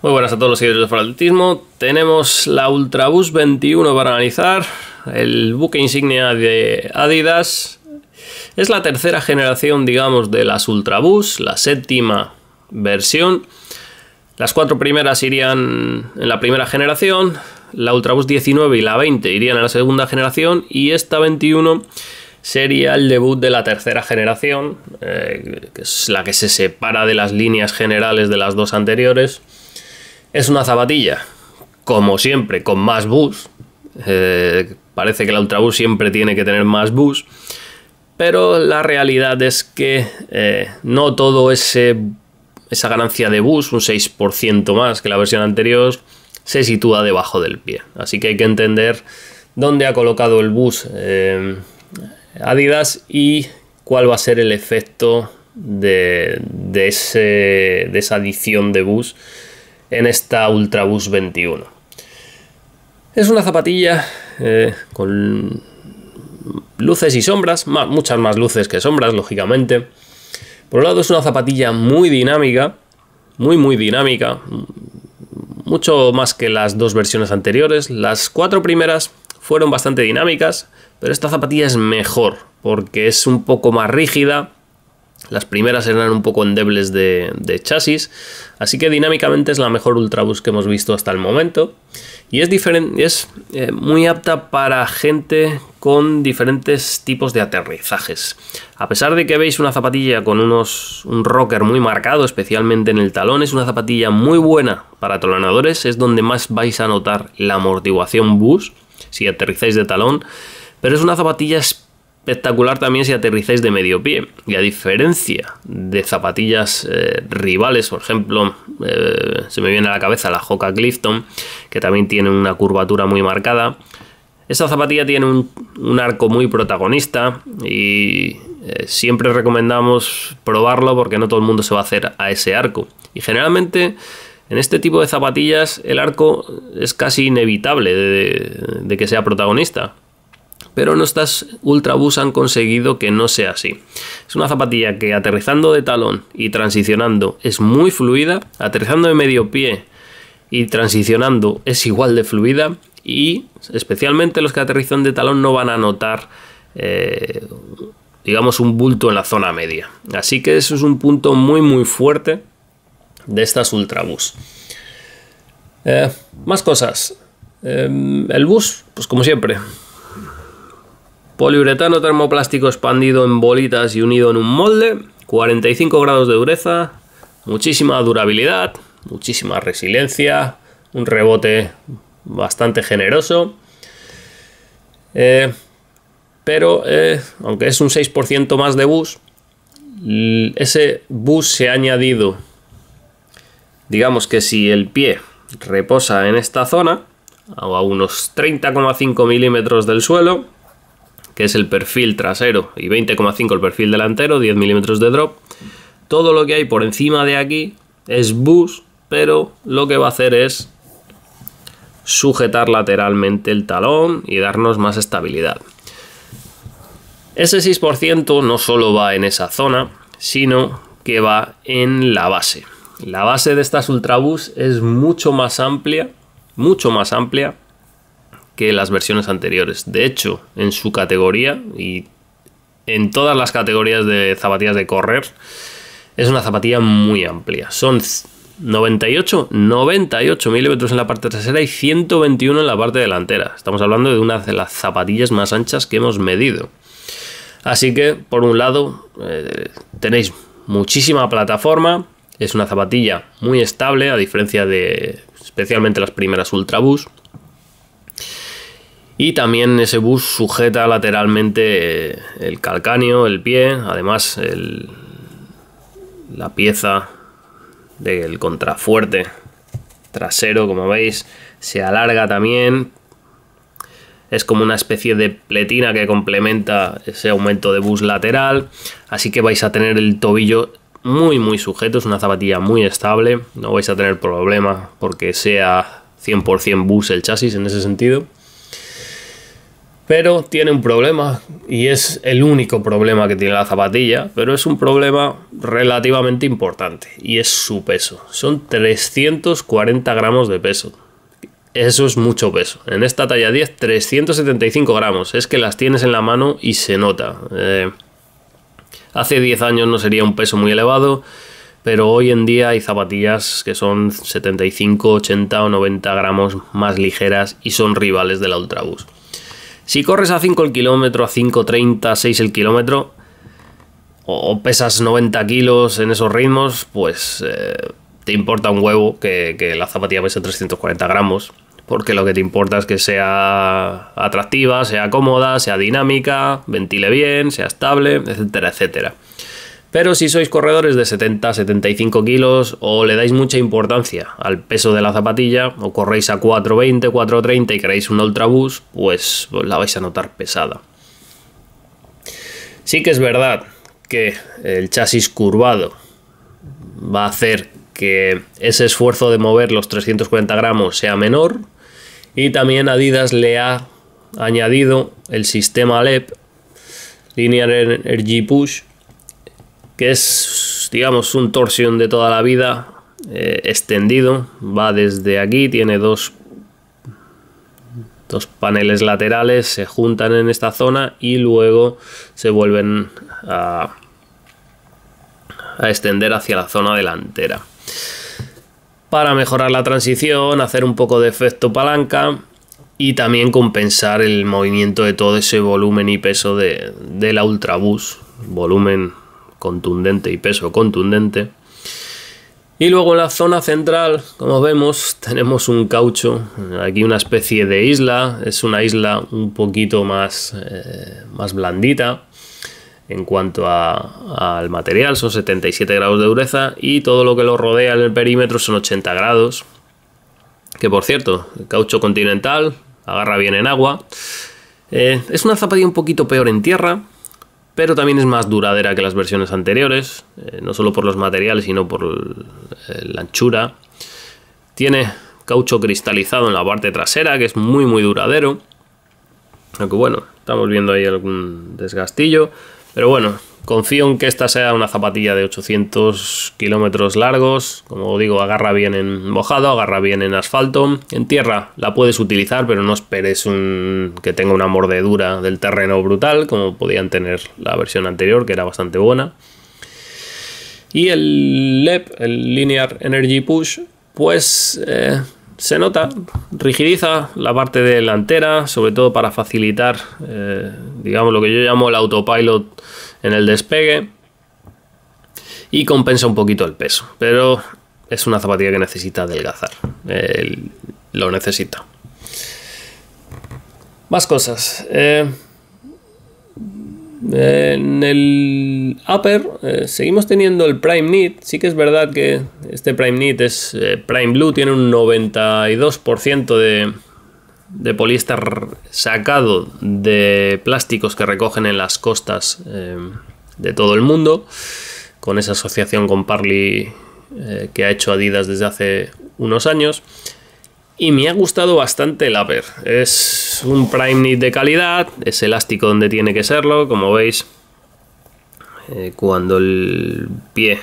Muy buenas a todos los seguidores de atletismo. Tenemos la Ultraboost 21 para analizar, el buque insignia de Adidas. Es la tercera generación, digamos, de las Ultraboost, la séptima versión. Las cuatro primeras irían en la primera generación, la Ultraboost 19 y la 20 irían en la segunda generación, y esta 21 sería el debut de la tercera generación, que es la que se separa de las líneas generales de las dos anteriores. Es una zapatilla, como siempre, con más boost. Parece que la Ultraboost siempre tiene que tener más boost, pero la realidad es que no todo esa ganancia de boost, un 6% más que la versión anterior, se sitúa debajo del pie. Así que hay que entender dónde ha colocado el boost Adidas y cuál va a ser el efecto de esa adición de boost en esta Ultraboost 21. Es una zapatilla con luces y sombras, muchas más luces que sombras, lógicamente. Por un lado, es una zapatilla muy dinámica, muy dinámica, mucho más que las dos versiones anteriores. Las cuatro primeras fueron bastante dinámicas, pero esta zapatilla es mejor porque es un poco más rígida. Las primeras eran un poco endebles de chasis, así que dinámicamente es la mejor Ultraboost que hemos visto hasta el momento. Y es diferente, es muy apta para gente con diferentes tipos de aterrizajes. A pesar de que veis una zapatilla con un rocker muy marcado, especialmente en el talón, es una zapatilla muy buena para talonadores. Es donde más vais a notar la amortiguación boost si aterrizáis de talón, pero es una zapatilla espectacular también si aterrizáis de medio pie. Y a diferencia de zapatillas rivales, por ejemplo, se me viene a la cabeza la Hoka Clifton, que también tiene una curvatura muy marcada. Esta zapatilla tiene un arco muy protagonista y siempre recomendamos probarlo porque no todo el mundo se va a hacer a ese arco. Y generalmente en este tipo de zapatillas el arco es casi inevitable de que sea protagonista. Pero nuestras Ultraboost han conseguido que no sea así. Es una zapatilla que aterrizando de talón y transicionando es muy fluida, aterrizando de medio pie y transicionando es igual de fluida, y especialmente los que aterrizan de talón no van a notar, digamos, un bulto en la zona media. Así que eso es un punto muy fuerte de estas Ultraboost. Más cosas. El boost, pues como siempre, poliuretano termoplástico expandido en bolitas y unido en un molde, 45 grados de dureza, muchísima durabilidad, muchísima resiliencia, un rebote bastante generoso. Pero aunque es un 6% más de boost, ese boost se ha añadido, digamos que si el pie reposa en esta zona, a unos 30,5 milímetros del suelo, que es el perfil trasero, y 20,5 el perfil delantero, 10 milímetros de drop. Todo lo que hay por encima de aquí es boost, pero lo que va a hacer es sujetar lateralmente el talón y darnos más estabilidad. Ese 6% no solo va en esa zona, sino que va en la base. La base de estas Ultraboost es mucho más amplia que las versiones anteriores. De hecho, en su categoría y en todas las categorías de zapatillas de correr, es una zapatilla muy amplia. Son 98 milímetros en la parte trasera y 121 en la parte delantera. Estamos hablando de una de las zapatillas más anchas que hemos medido. Así que, por un lado, tenéis muchísima plataforma. Es una zapatilla muy estable, a diferencia de especialmente las primeras Ultraboost. Y también ese boost sujeta lateralmente el calcáneo, el pie. Además, la pieza del contrafuerte trasero, como veis, se alarga también. Es como una especie de pletina que complementa ese aumento de boost lateral. Así que vais a tener el tobillo muy sujeto. Es una zapatilla muy estable. No vais a tener problema porque sea 100% boost el chasis en ese sentido. Pero tiene un problema, y es el único problema que tiene la zapatilla, pero es un problema relativamente importante, y es su peso. Son 340 gramos de peso. Eso es mucho peso. En esta talla 10, 375 gramos. Es que las tienes en la mano y se nota. Hace 10 años no sería un peso muy elevado, pero hoy en día hay zapatillas que son 75, 80 o 90 gramos más ligeras y son rivales de la Ultraboost. Si corres a 5 el kilómetro, a 5,30, 6 el kilómetro, o pesas 90 kilos en esos ritmos, pues te importa un huevo que la zapatilla pese 340 gramos, porque lo que te importa es que sea atractiva, sea cómoda, sea dinámica, ventile bien, sea estable, etcétera, etcétera. Pero si sois corredores de 70, 75 kilos o le dais mucha importancia al peso de la zapatilla o corréis a 4,20, 4,30 y queréis una Ultraboost, pues la vais a notar pesada. Sí que es verdad que el chasis curvado va a hacer que ese esfuerzo de mover los 340 gramos sea menor, y también Adidas le ha añadido el sistema LEP, Linear Energy Push, que es, digamos, un torsión de toda la vida, extendido. Va desde aquí, tiene dos paneles laterales, se juntan en esta zona y luego se vuelven a extender hacia la zona delantera, para mejorar la transición, hacer un poco de efecto palanca y también compensar el movimiento de todo ese volumen y peso de la Ultraboost. Volumen contundente y peso contundente. Y luego en la zona central, como vemos, tenemos un caucho, aquí una especie de isla. Es una isla un poquito más blandita en cuanto al material, son 77 grados de dureza, y todo lo que lo rodea en el perímetro son 80 grados. Que por cierto, el caucho continental agarra bien en agua. Es una zapatilla un poquito peor en tierra, pero también es más duradera que las versiones anteriores, no solo por los materiales, sino por la anchura. Tiene caucho cristalizado en la parte trasera, que es muy muy duradero, aunque bueno, estamos viendo ahí algún desgastillo, pero bueno, confío en que esta sea una zapatilla de 800 kilómetros largos. Como digo, agarra bien en mojado, agarra bien en asfalto. En tierra la puedes utilizar, pero no esperes que tenga una mordedura del terreno brutal, como podían tener la versión anterior, que era bastante buena. Y el LEP, el Linear Energy Push, pues se nota, rigidiza la parte delantera, sobre todo para facilitar, digamos, lo que yo llamo el autopilot en el despegue, y compensa un poquito el peso, pero es una zapatilla que necesita adelgazar, lo necesita. Más cosas. En el upper seguimos teniendo el Prime Knit. Sí que es verdad que este Prime Knit es Prime Blue, tiene un 92% de poliéster sacado de plásticos que recogen en las costas de todo el mundo, con esa asociación con Parley que ha hecho Adidas desde hace unos años. Y me ha gustado bastante el upper. Es un Prime Knit de calidad, es elástico donde tiene que serlo, como veis. Cuando el pie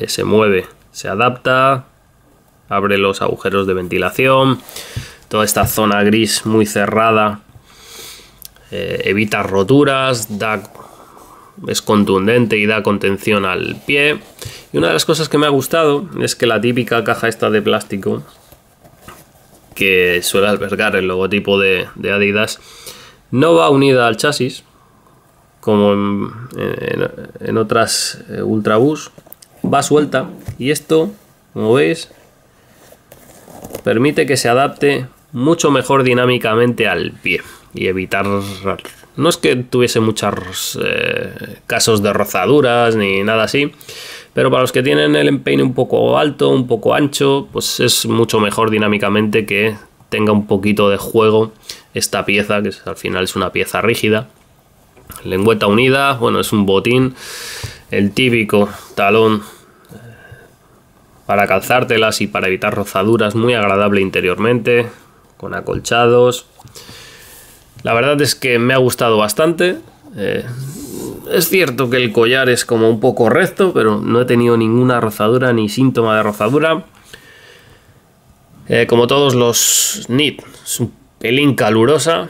se mueve, se adapta, abre los agujeros de ventilación. Toda esta zona gris muy cerrada evita roturas, es contundente y da contención al pie. Y una de las cosas que me ha gustado es que la típica caja esta de plástico que suele albergar el logotipo de Adidas no va unida al chasis como en otras Ultraboost, va suelta, y esto, como veis, permite que se adapte mucho mejor dinámicamente al pie y evitar... No es que tuviese muchos casos de rozaduras ni nada así, pero para los que tienen el empeine un poco alto, un poco ancho, pues es mucho mejor dinámicamente que tenga un poquito de juego esta pieza, que al final es una pieza rígida. Lengüeta unida, bueno, es un botín, el típico talón para calzártelas y para evitar rozaduras, muy agradable interiormente, con acolchados. La verdad es que me ha gustado bastante. Es cierto que el collar es como un poco recto, pero no he tenido ninguna rozadura ni síntoma de rozadura. Como todos los Nith, es un pelín calurosa.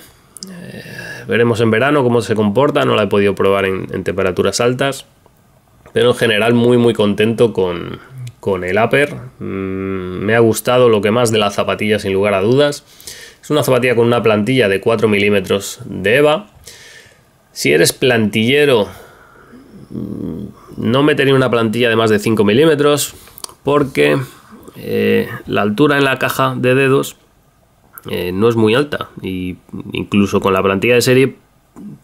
Veremos en verano cómo se comporta. No la he podido probar en temperaturas altas, pero en general muy contento con el upper. Me ha gustado lo que más de la zapatilla, sin lugar a dudas. Es una zapatilla con una plantilla de 4 milímetros de EVA. Si eres plantillero, no metería una plantilla de más de 5 milímetros, porque la altura en la caja de dedos no es muy alta, y incluso con la plantilla de serie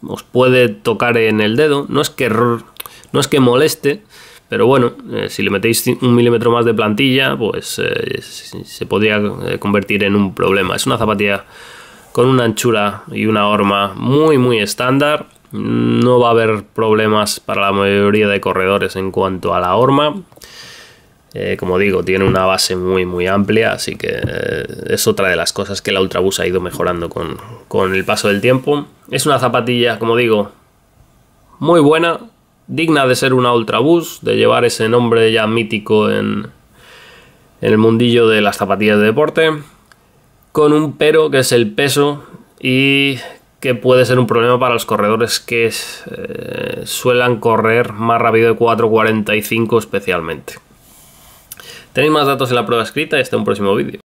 os puede tocar en el dedo. No es que moleste, pero bueno, si le metéis 1 milímetro más de plantilla, pues se podría convertir en un problema. Es una zapatilla con una anchura y una horma muy estándar. No va a haber problemas para la mayoría de corredores en cuanto a la horma. Como digo, tiene una base muy amplia, así que es otra de las cosas que la Ultraboost ha ido mejorando con el paso del tiempo. Es una zapatilla, como digo, muy buena, digna de ser una Ultraboost, de llevar ese nombre ya mítico en el mundillo de las zapatillas de deporte, con un pero, que es el peso, y que puede ser un problema para los corredores que suelan correr más rápido de 4.45 especialmente. Tenéis más datos en la prueba escrita y hasta un próximo vídeo.